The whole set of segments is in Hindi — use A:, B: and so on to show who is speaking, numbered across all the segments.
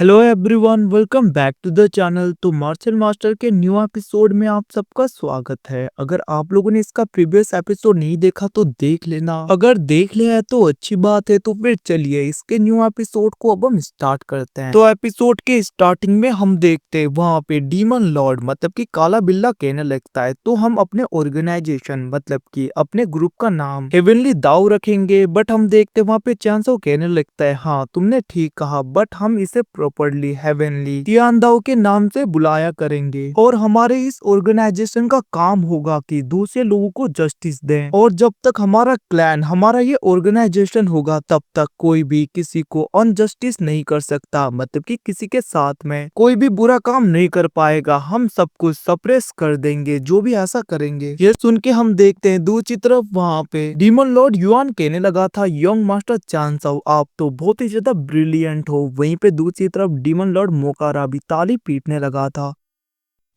A: Hello everyone, welcome back to the channel. तो मार्शल मास्टर के न्यू एपिसोड में आप सबका स्वागत है। अगर आप लोगों ने इसका प्रीवियस एपिसोड नहीं देखा तो देख लेना, अगर देख लिया है तो अच्छी बात है। तो फिर चलिए इसके न्यू एपिसोड को अब हम स्टार्ट करते हैं। तो एपिसोड के स्टार्टिंग में हम देखते हैं वहाँ पे डीमन लॉर्ड मतलब कि काला बिल्ला कहने लगता है तो हम अपने ऑर्गेनाइजेशन मतलब कि अपने ग्रुप का नाम हेवनली दाव रखेंगे। बट हम देखते वहाँ पे चांसो कहने लगता है हाँ तुमने ठीक कहा, बट हम इसे प्रॉपरली हेवनली तियांदाओ के नाम से बुलाया करेंगे और हमारे इस ऑर्गेनाइजेशन का काम होगा कि दूसरे लोगों को जस्टिस दें। और जब तक हमारा क्लैन हमारा ये ऑर्गेनाइजेशन होगा तब तक कोई भी किसी को अनजस्टिस नहीं कर सकता, मतलब कि किसी के साथ में कोई भी बुरा काम नहीं कर पाएगा। हम सब कुछ सप्रेस कर देंगे जो भी ऐसा करेंगे। ये सुन के हम देखते हैं दूसरी तरफ वहाँ पे डीमन लॉर्ड युआन कहने लगा था यंग मास्टर चांसाओ आप तो बहुत ही ज्यादा ब्रिलियंट हो। वहीं पे दूसरी तरफ डीमन लॉर्ड मोकारा भी ताली पीटने लगा था,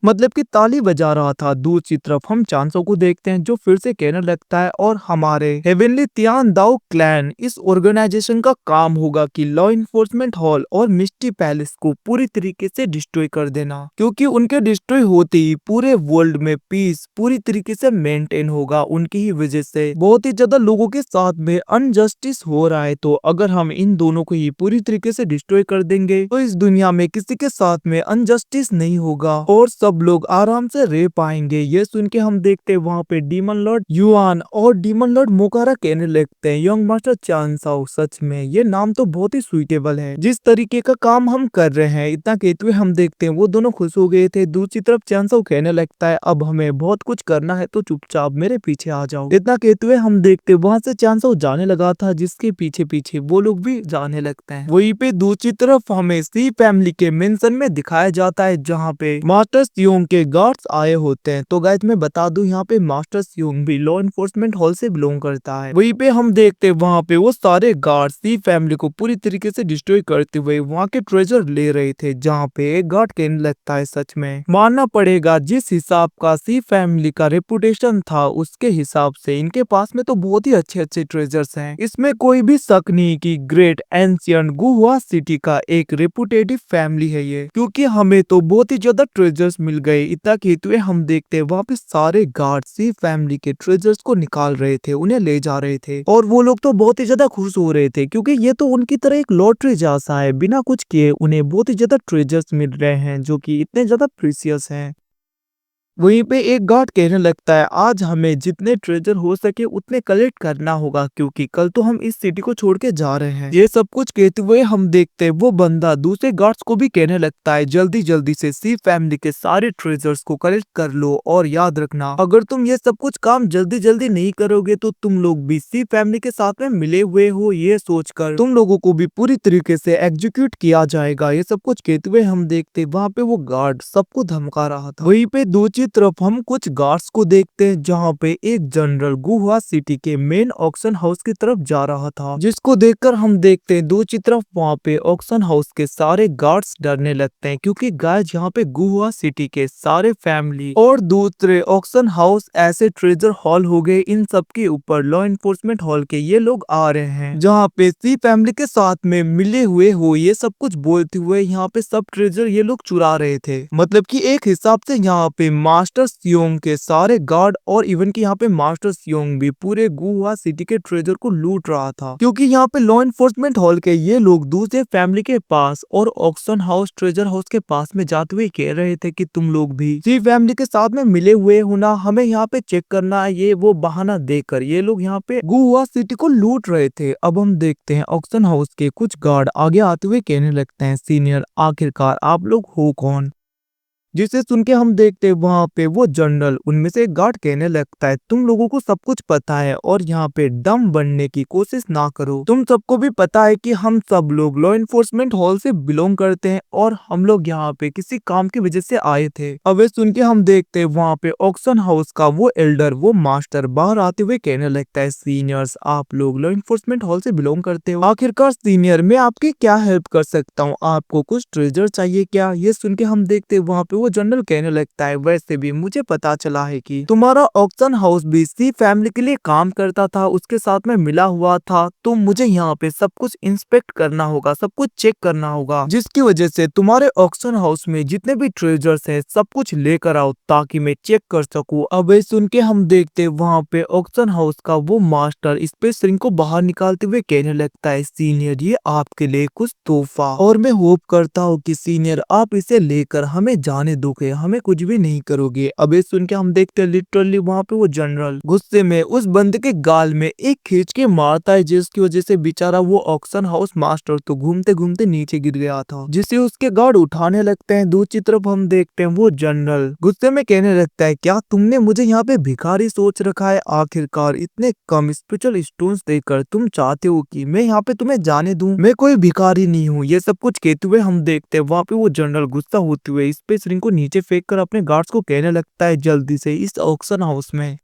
A: मतलब कि ताली बजा रहा था। दूसरी तरफ हम चांसो को देखते हैं जो फिर से कहने लगता है और हमारे हेवनली तियान दाओ क्लैन इस ऑर्गेनाइजेशन का काम होगा कि लॉ इन्फोर्समेंट हॉल और मिस्टी पैलेस को पूरी तरीके से डिस्ट्रॉय कर देना, क्योंकि उनके डिस्ट्रॉय होते ही पूरे वर्ल्ड में पीस पूरी तरीके से मेंटेन होगा। उनकी ही वजह से बहुत ही ज्यादा लोगों के साथ में अनजस्टिस हो रहा है। तो अगर हम इन दोनों को ही पूरी तरीके से डिस्ट्रॉय कर देंगे तो इस दुनिया में किसी के साथ में अनजस्टिस नहीं होगा और सब लोग आराम से रह पाएंगे। ये सुन के हम देखते हैं वहाँ पे डीमन लॉर्ड युआन और डीमन लॉर्ड मोकारा कहने लगते हैं यंग मास्टर चांसाओ सच में ये नाम तो बहुत ही सुइटेबल है जिस तरीके का काम हम कर रहे हैं। इतना कहते हुए हम देखते हैं वो दोनों खुश हो गए थे। दूसरी तरफ चांसाओ कहने लगता है अब हमें बहुत कुछ करना है तो चुपचाप मेरे पीछे आ जाओ। इतना कहते हुए हम देखते वहां से चांसाओ जाने लगा था जिसके पीछे पीछे वो लोग भी जाने लगते हैं। वहीं पे दूसरी तरफ हमें सी फैमिली के मेंशन में दिखाया जाता है जहाँ पे मास्टर सियोंग के गार्ड्स आए होते हैं। तो गाइस मैं बता दूं यहाँ पे मास्टर सियोंग भी लॉ इन्फोर्समेंट हॉल से बिलोंग करता है। वहीं पे हम देखते हैं वहाँ पे वो सारे गार्ड्स सी फैमिली को पूरी तरीके से डिस्ट्रॉय करते हुए वहाँ के ट्रेजर ले रहे थे, जहाँ पे एक गार्ड कहने लगता है सच में मानना पड़ेगा जिस हिसाब का सी फैमिली का रेपुटेशन था उसके हिसाब से इनके पास में तो बहुत ही अच्छे अच्छे ट्रेजर्स हैं। इसमें कोई भी शक नहीं कि ग्रेट एंशियंट गुहुआ सिटी का एक रेपुटेटिव फैमिली है ये, क्योंकि हमें तो बहुत ही ज्यादा ट्रेजर्स मिल गए। इतना कहते हुए हम देखते हैं वहाँ पे सारे गार्ड सी फैमिली के ट्रेजर्स को निकाल रहे थे, उन्हें ले जा रहे थे और वो लोग तो बहुत ही ज्यादा खुश हो रहे थे क्योंकि ये तो उनकी तरह एक लॉटरी जैसा है, बिना कुछ किए उन्हें बहुत ही ज्यादा ट्रेजर्स मिल रहे हैं जो कि इतने ज्यादा प्रीसियस हैं। वहीं पे एक गार्ड कहने लगता है आज हमें जितने ट्रेजर हो सके उतने कलेक्ट करना होगा क्योंकि कल तो हम इस सिटी को छोड़ के जा रहे हैं। ये सब कुछ कहते हुए हम देखते हैं वो बंदा दूसरे गार्ड्स को भी कहने लगता है जल्दी जल्दी से सी फैमिली के सारे ट्रेजर्स को कलेक्ट कर लो और याद रखना अगर तुम ये सब कुछ काम जल्दी जल्दी नहीं करोगे तो तुम लोग भी सी फैमिली के साथ में मिले हुए हो, ये सोचकर तुम लोगों को भी पूरी तरीके से एग्जीक्यूट किया जाएगा। ये सब कुछ कहते हुए हम देखते वहाँ पे वो गार्ड सबको धमका रहा था। वहीं पे दूसरी तरफ हम कुछ गार्ड्स को देखते हैं जहाँ पे एक जनरल गुहुआ सिटी के मेन ऑक्शन हाउस की तरफ जा रहा था, जिसको देखकर हम देखते हैं दूसरी तरफ वहाँ पे ऑक्शन हाउस के सारे गार्ड्स डरने लगते हैं क्योंकि गाइस यहाँ पे गुहुआ सिटी के सारे फैमिली और दूसरे ऑक्शन हाउस ऐसे ट्रेजर हॉल हो गए, इन सब के ऊपर लॉ इन्फोर्समेंट हॉल के ये लोग आ रहे हैं जहाँ पे सी फैमिली के साथ में मिले हुए हो। ये सब कुछ बोलते हुए यहाँ पे सब ट्रेजर ये लोग चुरा रहे थे, मतलब कि एक हिसाब से यहाँ पे मास्टर सियोंग के सारे गार्ड और इवन कि यहाँ पे मास्टर सियोंग भी पूरे गुहुआ सिटी के ट्रेजर को लूट रहा था, क्योंकि यहाँ पे लॉ इन्फोर्समेंट हॉल के ये लोग दूसरे फैमिली के पास और ऑक्शन हाउस ट्रेजर हाउस के पास में जाते हुए कह रहे थे कि तुम लोग भी सी फैमिली के साथ में मिले हुए हो ना, हमें यहाँ पे चेक करना है। ये वो बहाना देकर ये लोग यहाँ पे गुहुआ सिटी को लूट रहे थे। अब हम देखते हैं ऑक्शन हाउस के कुछ गार्ड आगे आते हुए कहने लगते हैं सीनियर आखिरकार आप लोग हो कौन, जिसे सुन के हम देखते हैं वहाँ पे वो जनरल उनमें से एक गार्ड कहने लगता है तुम लोगों को सब कुछ पता है और यहाँ पे डम बनने की कोशिश ना करो। तुम सबको भी पता है कि हम सब लोग लॉ इन्फोर्समेंट हॉल से बिलोंग करते हैं और हम लोग यहाँ पे किसी काम की वजह से आए थे। अब ये सुन के हम देखते हैं वहाँ पे ऑक्शन हाउस का वो एल्डर वो मास्टर बाहर आते हुए कहने लगता है सीनियर्स आप लोग लॉ इन्फोर्समेंट हॉल से बिलोंग करते हो, आखिरकार सीनियर मैं आपकी क्या हेल्प कर सकता हूँ, आपको कुछ ट्रेजर चाहिए क्या। ये सुन के हम देखते हैं वहाँ पे वो जनरल कहने लगता है वैसे भी मुझे पता चला है कि तुम्हारा ऑक्शन हाउस भी सी फैमिली के लिए काम करता था, उसके साथ में मिला हुआ था, तो मुझे यहाँ पे सब कुछ इंस्पेक्ट करना होगा, सब कुछ चेक करना होगा, जिसकी वजह से तुम्हारे ऑक्शन हाउस में जितने भी ट्रेजर्स है सब कुछ लेकर आओ ताकि मैं चेक कर सकूं। अब ये सुन के हम देखते वहाँ पे ऑक्शन हाउस का वो मास्टर स्पेस रिंग को बाहर निकालते हुए कहने लगता है सीनियर ये आपके लिए कुछ तोहफा, और मैं होप करता हूँ कि सीनियर आप इसे लेकर हमें जाने दोगे, हमें कुछ भी नहीं करोगे। अब ये सुन के हम देखते लिटरली वहाँ पे वो जनरल गुस्से में उस बंदे के गाल में एक खींच के मारता है, जिसकी वजह से बेचारा वो ऑक्शन हाउस मास्टर तो घूमते घूमते नीचे गिर गया था, जिसे उसके गार्ड उठाने लगते हैं। दूसरी तरफ हम देखते हैं वो जनरल गुस्से में कहने लगता है क्या तुमने मुझे यहाँ पे भिखारी सोच रखा है? आखिरकार इतने कम स्पिरिचुअल स्टोन्स देकर तुम चाहते हो कि मैं यहाँ पे तुम्हें जाने दूं? मैं कोई भिखारी नहीं हूँ। ये सब कुछ कहते हुए हम देखते हैं वहाँ पे वो जनरल गुस्सा होते हुए स्पेस रिंग को नीचे फेंक कर अपने गार्ड्स को कहने लगता है जल्दी से इस ऑक्शन हाउस में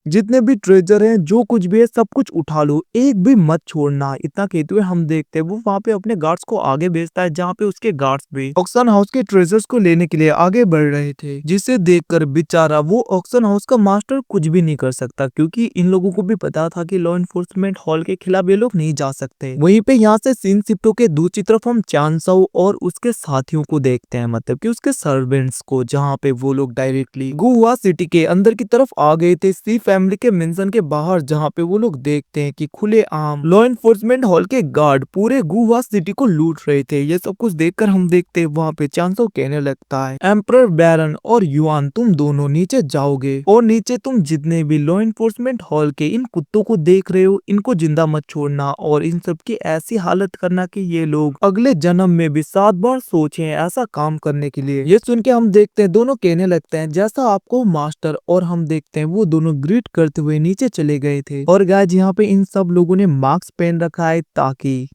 A: जितने भी ट्रेजर हैं, जो कुछ भी है सब कुछ उठा लो, एक भी मत छोड़ना। इतना कहते हुए हम देखते हैं वो वहाँ पे अपने गार्ड्स को आगे भेजता है, जहाँ पे उसके गार्ड्स भी ऑक्शन हाउस के ट्रेजर्स को लेने के लिए आगे बढ़ रहे थे, जिसे देखकर बेचारा वो ऑक्शन हाउस का मास्टर कुछ भी नहीं कर सकता, क्योंकि इन लोगों को भी पता था कि लॉ एनफोर्समेंट हॉल के खिलाफ ये लोग नहीं जा सकते। वहीं पे यहाँ से सीन शिफ्टों के दूसरी तरफ हम चांसाओ और उसके साथियों को देखते हैं, मतलब कि उसके सर्वेंट्स को, जहाँ पे वो लोग डायरेक्टली गुहुआ सिटी के अंदर की तरफ आ गए थे, सी फैमिली के मेंशन के बाहर, जहाँ पे वो लोग देखते हैं कि खुले आम लॉ एनफोर्समेंट हॉल के गार्ड पूरे गुहुआ सिटी को लूट रहे थे। ये सब कुछ देखकर हम देखते हैं वहाँ पे चांसो कहने लगता है एम्परर बैरन और युआन तुम दोनों नीचे जाओगे, और नीचे तुम जितने भी लॉ एनफोर्समेंट हॉल के इन कुत्तों को देख रहे हो इनको जिंदा मत छोड़ना, और इन सब की ऐसी हालत करना कि ये लोग अगले जन्म में भी 7 बार सोचे ऐसा काम करने के लिए। ये सुन के हम देखते हैं दोनों कहने लगते हैं जैसा आपको मास्टर, और हम देखते हैं वो दोनों ग्रीट करते हुए नीचे चले गए थे। और गाइस यहाँ पे इन सब लोगों ने मास्क पहन रखा है ताकि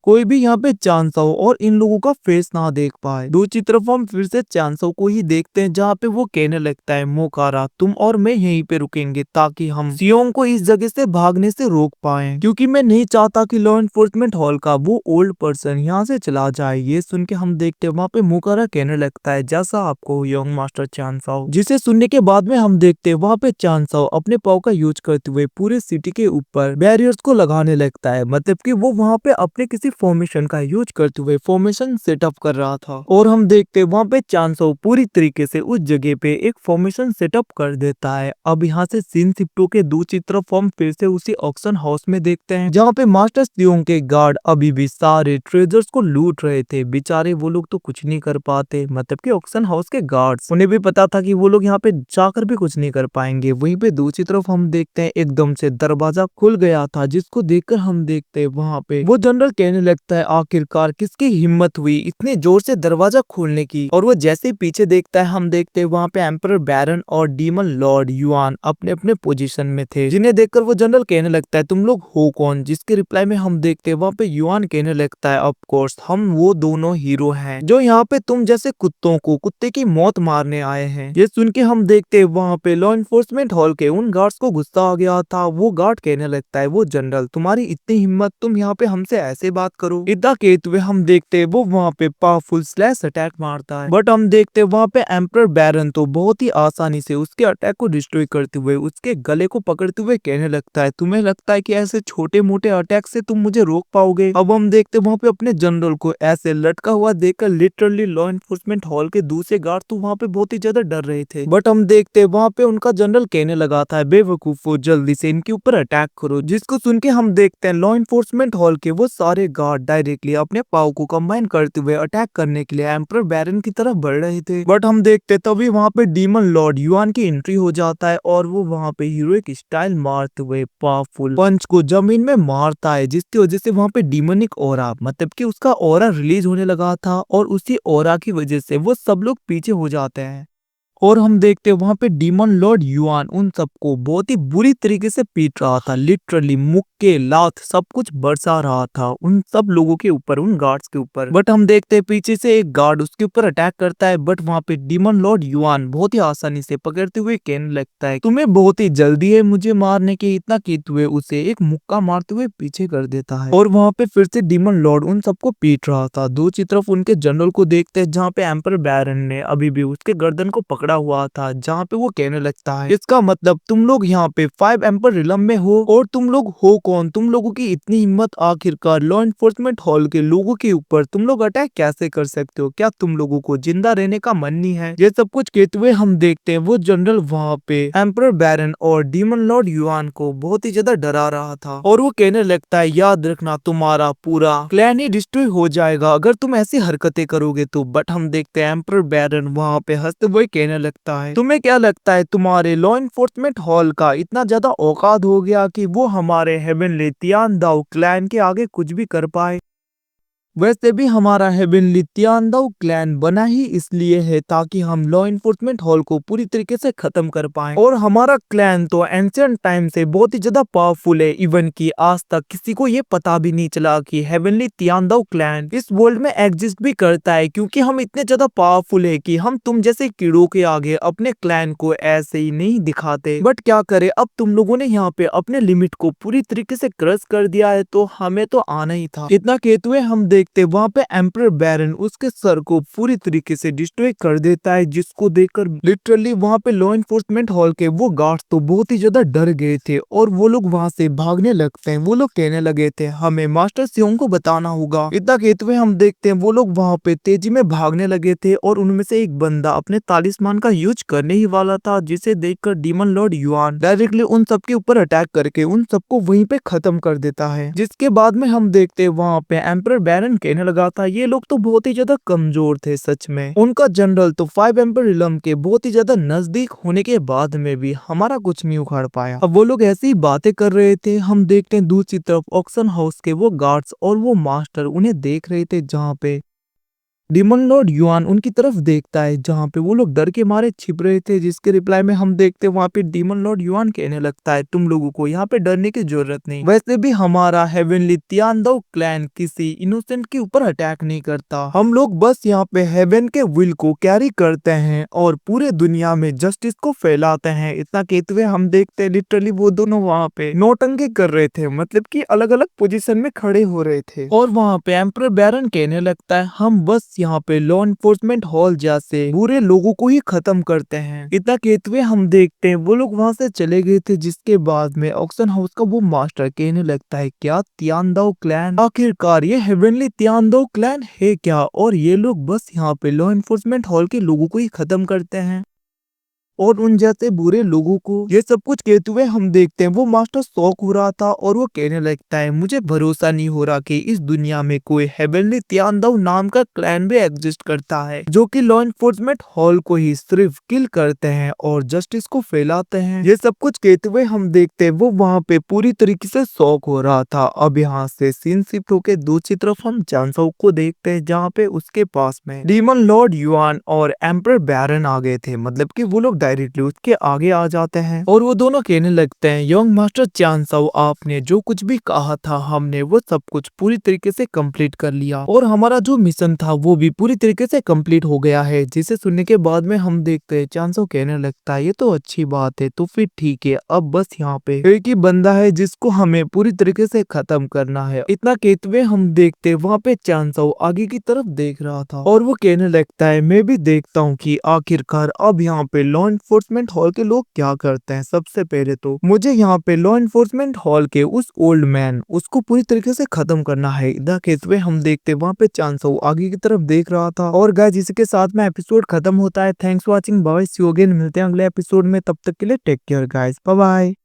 A: कोई भी यहाँ पे चांसाओ और इन लोगों का फेस ना देख पाए। दूसरी तरफ हम फिर से चांसाओ को ही देखते हैं, जहाँ पे वो कहने लगता है मोकारा तुम और मैं यहीं पे रुकेंगे ताकि हम सियोंग को इस जगह से भागने से रोक पाए, क्योंकि मैं नहीं चाहता कि लॉ एनफोर्समेंट हॉल का वो ओल्ड पर्सन यहाँ से चला जाए। ये सुन के हम देखते हैं वहाँ पे मोकारा कहने लगता है जैसा आपको यंग मास्टर चांसाओ, जिसे सुनने के बाद में हम देखते हैं वहाँ पे चांसाओ अपने पाव का यूज करते हुए पूरे सिटी के ऊपर बैरियर्स को लगाने लगता है, मतलब कि वो वहाँ पे अपने किसी फॉर्मेशन का यूज करते हुए फॉर्मेशन सेटअप कर रहा था। और हम देखते हैं वहाँ पे चांसो पूरी तरीके से उस जगह पे एक फॉर्मेशन सेटअप कर देता है। अब यहाँ से सीन शिफ्टों के दूसरी तरफ हम फिर से उसी ऑक्शन हाउस में देखते हैं, जहाँ पे मास्टर सियोंग के गार्ड अभी भी सारे ट्रेजर्स को लूट रहे थे। बेचारे वो लोग तो कुछ नहीं कर पाते, मतलब कि ऑक्शन हाउस के गार्ड्स, उन्हें भी पता था कि वो लोग यहाँ पे जाकर भी कुछ नहीं कर पाएंगे। वहीं पे दूसरी तरफ हम देखते हैं एकदम से दरवाजा खुल गया था, जिसको देखकर हम देखते हैं वहाँ पे वो जनरल कहने लगता है आखिरकार किसकी हिम्मत हुई इतने जोर से दरवाजा खोलने की। और वो जैसे ही पीछे देखता है हम देखते हैं वहाँ पे एम्परर बैरन और डीमन लॉर्ड युआन अपने अपने पोजीशन में थे, जिन्हें देखकर वो जनरल कहने लगता है तुम लोग हो कौन? जिसके रिप्लाई में हम देखते हैं वहाँ पे युआन कहने लगता है ऑफ कोर्स हम वो दोनों हीरो हैं जो यहाँ पे तुम जैसे कुत्तों को कुत्ते की मौत मारने आए हैं। ये सुन के हम देखते हैं वहाँ पे लॉ एनफोर्समेंट हॉल के उन गार्ड्स को गुस्सा आ गया था। वो गार्ड कहने लगता है वो जनरल तुम्हारी इतनी हिम्मत, तुम यहाँ पे हमसे ऐसे बात करो? इतना कहते हुए हम देखते हैं वो वहाँ पे पावरफुल स्लैश अटैक मारता है, बट हम देखते हैं वहाँ पे एम्परर बैरन तो बहुत ही आसानी से उसके अटैक को डिस्ट्रॉय करते हुए उसके गले को पकड़ते हुए कहने लगता है तुम्हें लगता है कि ऐसे छोटे मोटे अटैक से तुम मुझे रोक पाओगे? अब हम देखते हैं वहाँ पे अपने जनरल को ऐसे लटका हुआ देखकर लिटरली लॉ एनफोर्समेंट हॉल के दूसरे गार्ड तो वहाँ पे बहुत ही ज्यादा डर रहे थे, बट हम देखते हैं वहाँ पे उनका जनरल कहने लगा था बेवकूफो जल्दी से इनके ऊपर अटैक करो। जिसको सुन के हम देखते हैं लॉ एनफोर्समेंट हॉल के वो सारे गार्ड डायरेक्टली अपने पाव को कंबाइन करते हुए अटैक करने के लिए एम्परर बैरन की तरफ बढ़ रहे थे, बट हम देखते तभी वहाँ पे डीमन लॉर्ड युआन की एंट्री हो जाता है और वो वहाँ पे हीरोइक स्टाइल मारते हुए पावरफुल पंच को जमीन में मारता है, जिसकी वजह से वहाँ पे डीमनिक ऑरा, मतलब कि उसका ऑरा रिलीज होने लगा था, और उसी ऑरा की वजह से वो सब लोग पीछे हो जाते हैं। और हम देखते हैं वहां पे डीमन लॉर्ड युआन उन सबको बहुत ही बुरी तरीके से पीट रहा था। लिटरली मुक्के लात सब कुछ बरसा रहा था उन सब लोगों के ऊपर, उन गार्ड्स के ऊपर। बट हम देखते हैं पीछे से एक गार्ड उसके ऊपर अटैक करता है, बट वहां पे डीमन लॉर्ड युआन बहुत ही आसानी से पकड़ते हुए कहने लगता है तुम्हें बहुत ही जल्दी है मुझे मारने की। इतना कहते हुए उसे एक मुक्का मारते हुए पीछे कर देता है। और वहां पे फिर से डीमन लॉर्ड उन सबको पीट रहा था। दूसरी तरफ उनके जनरल को देखते हैं जहाँ पे एम्पर बैरन ने अभी भी उसके गर्दन को पकड़ा हुआ था, जहाँ पे वो कहने लगता है इसका मतलब तुम लोग यहाँ पे 5 एम्पर रिलम में हो और तुम लोग हो कौन? तुम लोगों की इतनी हिम्मत आखिरकार लॉ एनफोर्समेंट हॉल के लोगों के ऊपर तुम लोग अटैक कैसे कर सकते हो? क्या तुम लोगों को जिंदा रहने का मन नहीं है? ये सब कुछ कहते हुए हम देखते हैं वो जनरल वहाँ पे एम्पर बैरन और डीमन लॉर्ड युआन को बहुत ही ज्यादा डरा रहा था। और वो कहने लगता है याद रखना तुम्हारा पूरा क्लैन ही डिस्ट्रॉय हो जाएगा अगर तुम ऐसी हरकतें करोगे तो। बट हम देखते हैं एम्पर बैरन वहाँ पे हंसते हुए कहने लगता है तुम्हें क्या लगता है तुम्हारे लॉ एनफोर्समेंट हॉल का इतना ज्यादा औकात हो गया कि वो हमारे हेवनली तियानदाओ क्लैन के आगे कुछ भी कर पाए? वैसे भी हमारा हेवनली तियानदाओ क्लैन बना ही इसलिए है ताकि हम लॉ एनफोर्समेंट हॉल को पूरी तरीके से खत्म कर पाए। और हमारा क्लैन तो एंशिएंट टाइम से बहुत ही ज्यादा पावरफुल है, इवन कि आज तक किसी को ये पता भी नहीं चला कि हेवनली तियानदाओ क्लैन इस वर्ल्ड में एग्जिस्ट भी करता है, क्योंकि हम इतने ज्यादा पावरफुल है कि हम तुम जैसे कीड़ों के आगे अपने क्लैन को ऐसे ही नहीं दिखाते। बट क्या करे, अब तुम लोगों ने यहाँ पे अपने लिमिट को पूरी तरीके से क्रश कर दिया है, तो हमें तो आना ही था। इतना कहते हुए हम देखते वहाँ पे एम्पर बैरन उसके सर को पूरी तरीके से डिस्ट्रॉय कर देता है, जिसको देखकर लिटरली वहाँ पे लॉ एनफोर्समेंट हॉल के वो गार्ड्स तो बहुत ही ज्यादा डर गए थे और वो लोग वहाँ से भागने लगते हैं। वो लोग कहने लगे थे हमें मास्टर सियोंग को बताना होगा। इतना कहते हुए हम देखते हैं वो लोग वहाँ पे तेजी में भागने लगे थे और उनमें से एक बंदा अपने तालिस्मान का यूज करने ही वाला था, जिसे देखकर डीमन लॉर्ड युआन डायरेक्टली उन सबके ऊपर अटैक करके उन सबको वहीं पे खत्म कर देता है। जिसके बाद में हम देखते हैं वहाँ पे एम्पर बैरन कहने लगा था ये लोग तो बहुत ही ज्यादा कमजोर थे सच में। उनका जनरल तो 5 एम्पर रिलम के बहुत ही ज्यादा नजदीक होने के बाद में भी हमारा कुछ नहीं उखाड़ पाया। अब वो लोग ऐसी बातें कर रहे थे, हम देखते हैं दूसरी तरफ ऑक्शन हाउस के वो गार्ड्स और वो मास्टर उन्हें देख रहे थे, जहाँ पे डीमन लॉर्ड युआन उनकी तरफ देखता है जहाँ पे वो लोग डर के मारे छिप रहे थे। जिसके रिप्लाई में हम देखते हैं वहाँ पे डीमन लॉर्ड युआन कहने लगता है तुम लोगों को यहाँ पे डरने की जरूरत नहीं। वैसे भी हमारा हेवनली तियानदाओ क्लैन किसी इनोसेंट के ऊपर अटैक नहीं करता। हम लोग बस यहाँ पे हेवन के विल को कैरी करते हैं और पूरे दुनिया में जस्टिस को फैलाते हैं। इतना कहते हुए हम देखते हैं लिटरली वो दोनों वहाँ पे नौटंकी कर रहे थे, मतलब कि अलग अलग पोजीशन में खड़े हो रहे थे। और वहाँ पे एम्पर बैरन कहने लगता है हम बस यहाँ पे लॉ एनफोर्समेंट हॉल जैसे बुरे लोगों को ही खत्म करते हैं। इतना कहते हुए हम देखते हैं वो लोग वहाँ से चले गए थे। जिसके बाद में ऑक्शन हाउस का वो मास्टर कहने लगता है क्या तियानदाओ क्लैन आखिरकार ये हेवनली तियानदाओ क्लैन है क्या? और ये लोग बस यहाँ पे लॉ एनफोर्समेंट हॉल के लोगों को ही खत्म करते हैं और उन जैसे बुरे लोगों को। ये सब कुछ कहते हुए हम देखते हैं वो मास्टर शॉक हो रहा था और वो कहने लगता है मुझे भरोसा नहीं हो रहा कि इस दुनिया में कोई हेवनली तियानदाओ नाम का क्लैन भी एग्जिस्ट करता है, जो कि लॉ एनफोर्समेंट हॉल को ही सिर्फ किल करते हैं और जस्टिस को फैलाते हैं। ये सब कुछ कहते हुए हम देखते हैं वो वहाँ पे पूरी तरीके से शॉक हो रहा था। अब यहाँ से सीन शिफ्ट होके दूसरी तरफ हम चांसो को देखते हैं, जहाँ पे उसके पास में डीमन लॉर्ड युआन और एम्पर बैरन आ गए थे, मतलब कि वो लोग डायरेक्टली उसके आगे आ जाते हैं और वो दोनों कहने लगते हैं यंग मास्टर चांसाओ आपने जो कुछ भी कहा था हमने वो सब कुछ पूरी तरीके से कंप्लीट कर लिया और हमारा जो मिशन था वो भी पूरी तरीके से कंप्लीट हो गया है। जिसे सुनने के बाद में हम देखते हैं चांसाओ कहने लगता है ये तो अच्छी बात है, तो फिर ठीक है अब बस यहाँ पे एक ही बंदा है जिसको हमें पूरी तरीके से खत्म करना है। इतना कहते हुए हम देखते वहाँ पे चांसाओ आगे की तरफ देख रहा था और वो कहने लगता है मैं भी देखता हूँ कि आखिरकार अब यहाँ पे लॉ एनफोर्समेंट हॉल के लोग क्या करते हैं। सबसे पहले तो मुझे यहाँ पे लॉ एनफोर्समेंट हॉल के उस ओल्ड मैन उसको पूरी तरीके से खत्म करना है। इधर कहते हुए हम देखते वहाँ पे चांसाओ आगे की तरफ देख रहा था और गाइस इसके साथ में एपिसोड खत्म होता है। Thanks for watching, bye, see you again, मिलते हैं अगले एपिसोड में, तब तक के लिए take care guys, bye bye.